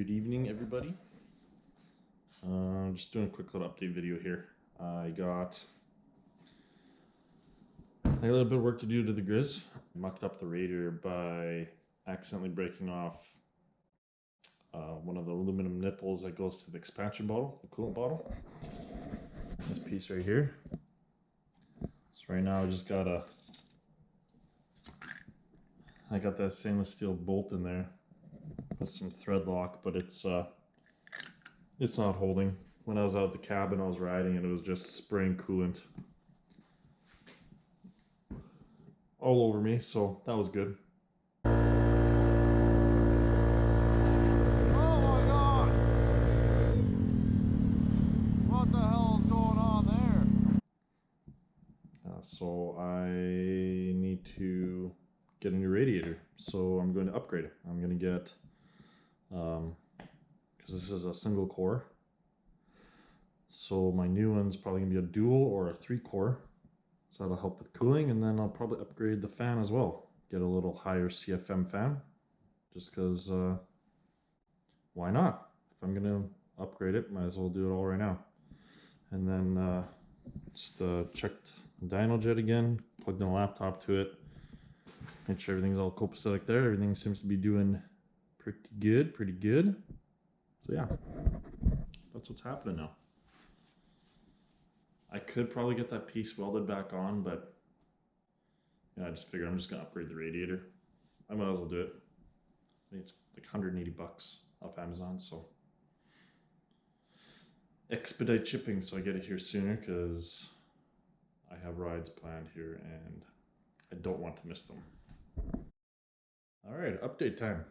Good evening, everybody. Just doing a quick little update video here. I got a little bit of work to do to the Grizz. I mucked up the radiator by accidentally breaking off one of the aluminum nipples that goes to the expansion bottle, the coolant bottle. This piece right here. So right now I got that stainless steel bolt in there with some thread lock, but it's not holding. When I was out of the cabin, I was riding and it was just spraying coolant all over me, so that was good. Oh my god! What the hell is going on there? So I need to get a new radiator, so I'm going to upgrade it. I'm going to get, because this is a single core, so my new one's probably going to be a dual or a 3-core, so that'll help with cooling. And then I'll probably upgrade the fan as well, get a little higher CFM fan, just because why not? If I'm going to upgrade it, might as well do it all right now. And then just checked the dyno jet again, plugged in a laptop to it, make sure everything's all copacetic there. Everything seems to be doing pretty good. So yeah, that's what's happening now. I could probably get that piece welded back on, but yeah, I just figured I'm just gonna upgrade the radiator. I might as well do it. I think it's like 180 bucks off Amazon, so expedite shipping so I get it here sooner, because I have rides planned here and I don't want to miss them. All right, update time.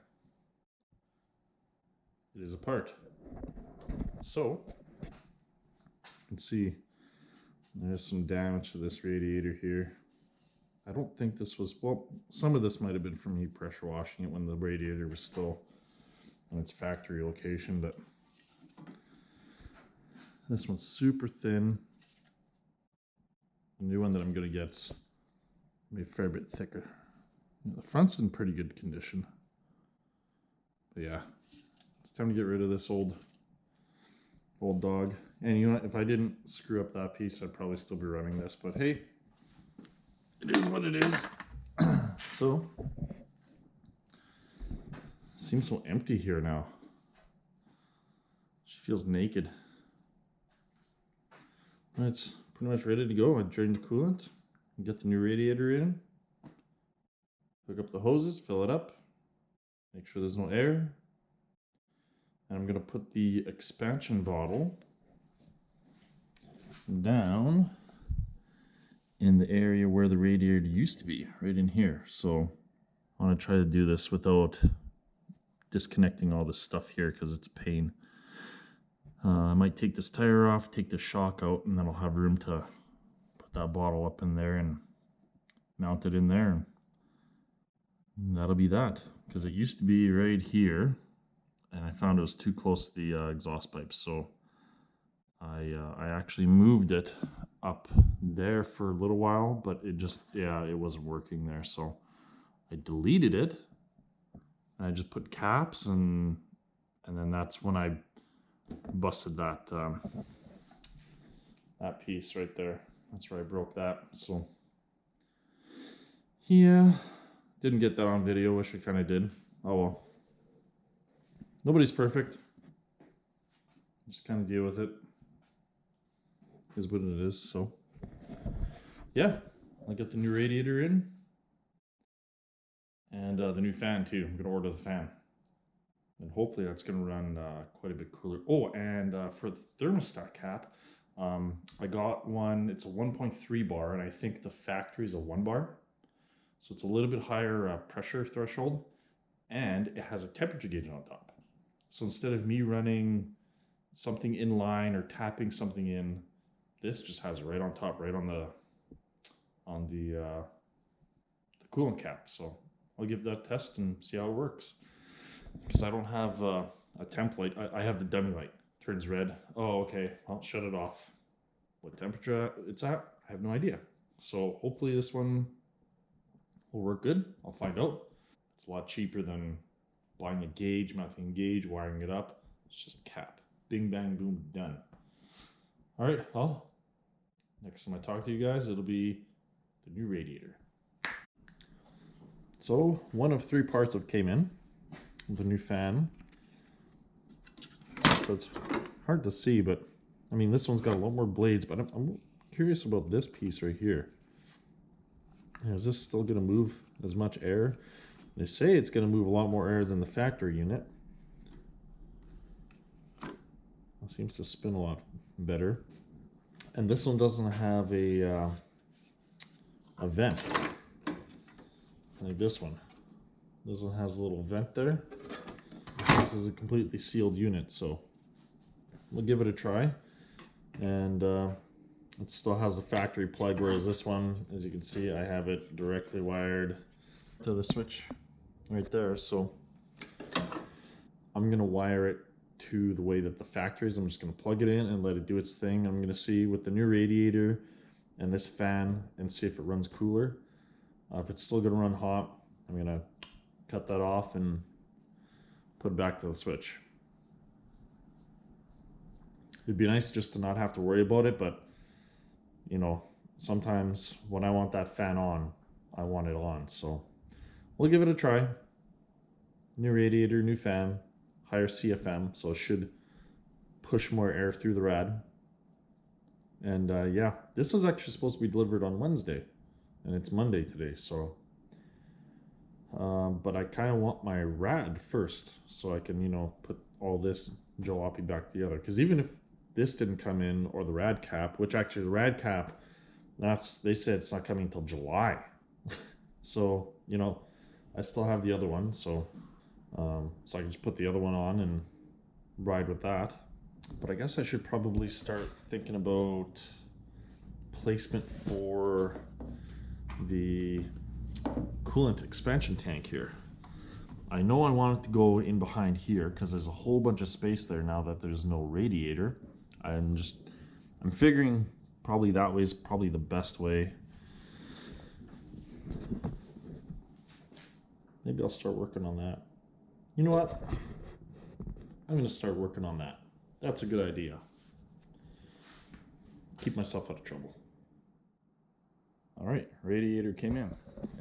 It is apart. So you can see there's some damage to this radiator here. I don't think this was, well, some of this might have been from me pressure washing it when the radiator was still in its factory location, but this one's super thin. The new one that I'm gonna get's maybe a fair bit thicker. The front's in pretty good condition. But yeah, it's time to get rid of this old dog. And you know what, if I didn't screw up that piece, I'd probably still be running this, but hey, it is what it is. So, seems so empty here now. She feels naked. It's pretty much ready to go. I drained the coolant, get the new radiator in, hook up the hoses, fill it up, make sure there's no air. And I'm gonna put the expansion bottle down in the area where the radiator used to be, right in here. So I want to try to do this without disconnecting all this stuff here, because it's a pain. I might take this tire off, take the shock out, and then I'll have room to put that bottle up in there and mount it in there. And that'll be that, because it used to be right here, and I found it was too close to the exhaust pipe, so I actually moved it up there for a little while, but it just, yeah, it wasn't working there, so I deleted it, and I just put caps, and then that's when I busted that that piece right there. That's where I broke that. So yeah, didn't get that on video. Wish I kind of did. Oh well. Nobody's perfect. Just kind of deal with it. Is what it is. So yeah, I got the new radiator in, and the new fan too. I'm gonna order the fan, and hopefully that's gonna run quite a bit cooler. Oh, and for the thermostat cap, I got one. It's a 1.3 bar, and I think the factory is a 1 bar, so it's a little bit higher pressure threshold, and it has a temperature gauge on top. So instead of me running something in line or tapping something in, this just has it right on top, right on the coolant cap. So I'll give that a test and see how it works, because I don't have a template. I have the dummy light. Turns red. Oh, okay, I'll shut it off. What temperature it's at, I have no idea. So hopefully this one will work good. I'll find out. It's a lot cheaper than buying a gauge, mounting a gauge, wiring it up. It's just cap. Bing, bang, boom, done. All right, well, next time I talk to you guys, it'll be the new radiator. So one of 3 parts have came in, the new fan. So it's hard to see, but I mean, this one's got a lot more blades, but I'm curious about this piece right here. Is this still gonna move as much air? They say it's gonna move a lot more air than the factory unit. It seems to spin a lot better. And this one doesn't have a vent like this one. This one has a little vent there. This is a completely sealed unit, so we'll give it a try. And it still has the factory plug, whereas this one, as you can see, I have it directly wired to the switch right there. So I'm gonna wire it to the way that the factory is. I'm just gonna plug it in and let it do its thing. I'm gonna see with the new radiator and this fan and see if it runs cooler. If it's still gonna run hot, I'm gonna cut that off and put it back to the switch. It'd be nice just to not have to worry about it, but you know, sometimes when I want that fan on, I want it on. So we'll give it a try. New radiator, new fan, higher CFM, so it should push more air through the rad. And yeah, this was actually supposed to be delivered on Wednesday, and it's Monday today, so but I kind of want my rad first, so I can, you know, put all this jalopy back together. Because even if this didn't come in, or the rad cap, which actually the rad cap, they said it's not coming until July. So, you know, I still have the other one, so I can just put the other one on and ride with that. But I guess I should probably start thinking about placement for the coolant expansion tank here. I know I want it to go in behind here because there's a whole bunch of space there now that there's no radiator. I'm figuring probably that way is probably the best way. Maybe I'll start working on that. You know what? I'm gonna start working on that. That's a good idea. Keep myself out of trouble. All right, radiator came in.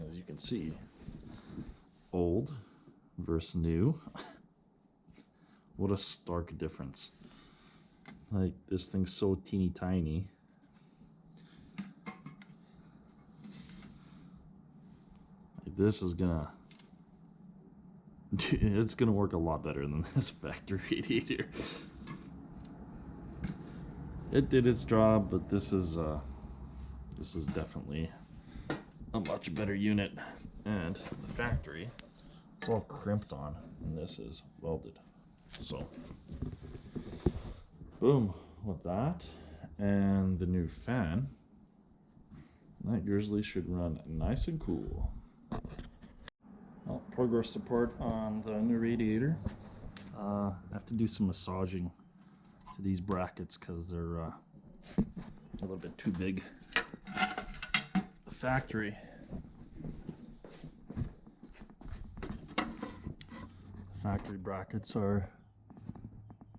As you can see, old versus new. What a stark difference. Like, this thing's so teeny tiny. Like, this is gonna, it's gonna work a lot better than this factory radiator. It did its job, but this is definitely a much better unit. And the factory, it's all crimped on, and this is welded. So boom with that, and the new fan. That Grizzly should run nice and cool. Well, progress support on the new radiator. I have to do some massaging to these brackets because they're a little bit too big. The factory, brackets are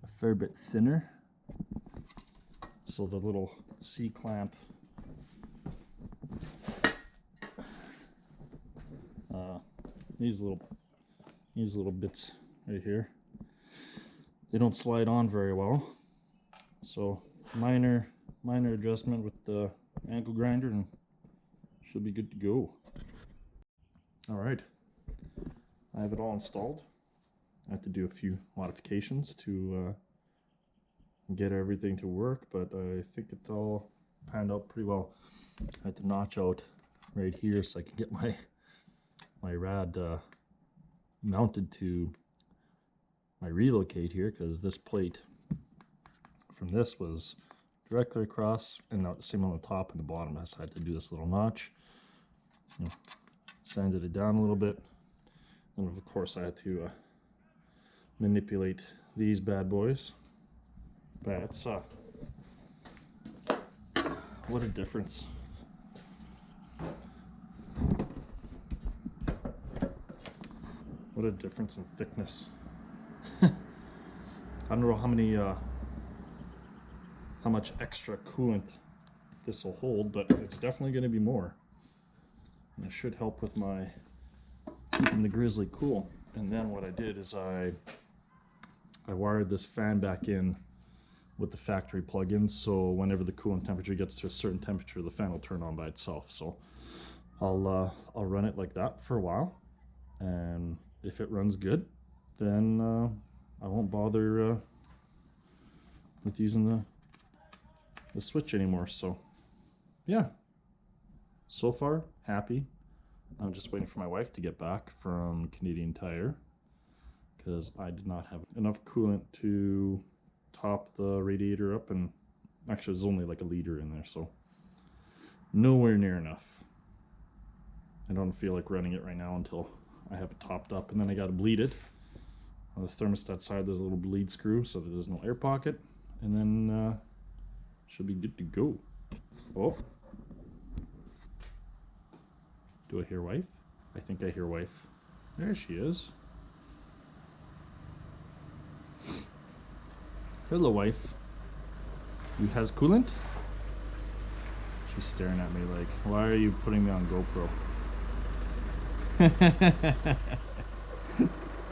a fair bit thinner, so the little C-clamp these little bits right here, they don't slide on very well, so minor adjustment with the ankle grinder and should be good to go. All right, I have it all installed. I have to do a few modifications to get everything to work, but I think it's all panned out pretty well. I had to notch out right here so I can get my rad mounted to my relocate here, because this plate from this was directly across and the same on the top and the bottom. So I had to do this little notch, sanded it down a little bit, and of course I had to manipulate these bad boys. But it's what a difference. What a difference in thickness. I don't know how much extra coolant this will hold, but it's definitely going to be more. And it should help with my keeping the Grizzly cool. And then what I did is I wired this fan back in with the factory plug-in, so whenever the coolant temperature gets to a certain temperature, the fan will turn on by itself. So I'll run it like that for a while, and if it runs good, then I won't bother with using the switch anymore. So yeah, so far happy. I'm just waiting for my wife to get back from Canadian Tire, because I did not have enough coolant to top the radiator up, and actually there's only like a liter in there, so nowhere near enough. I don't feel like running it right now until I have it topped up, and then I got to bleed it. On the thermostat side there's a little bleed screw so that there's no air pocket, and then should be good to go. Oh, do I hear wife? I think I hear wife. There she is. Hello, wife. You has coolant? She's staring at me like, why are you putting me on GoPro?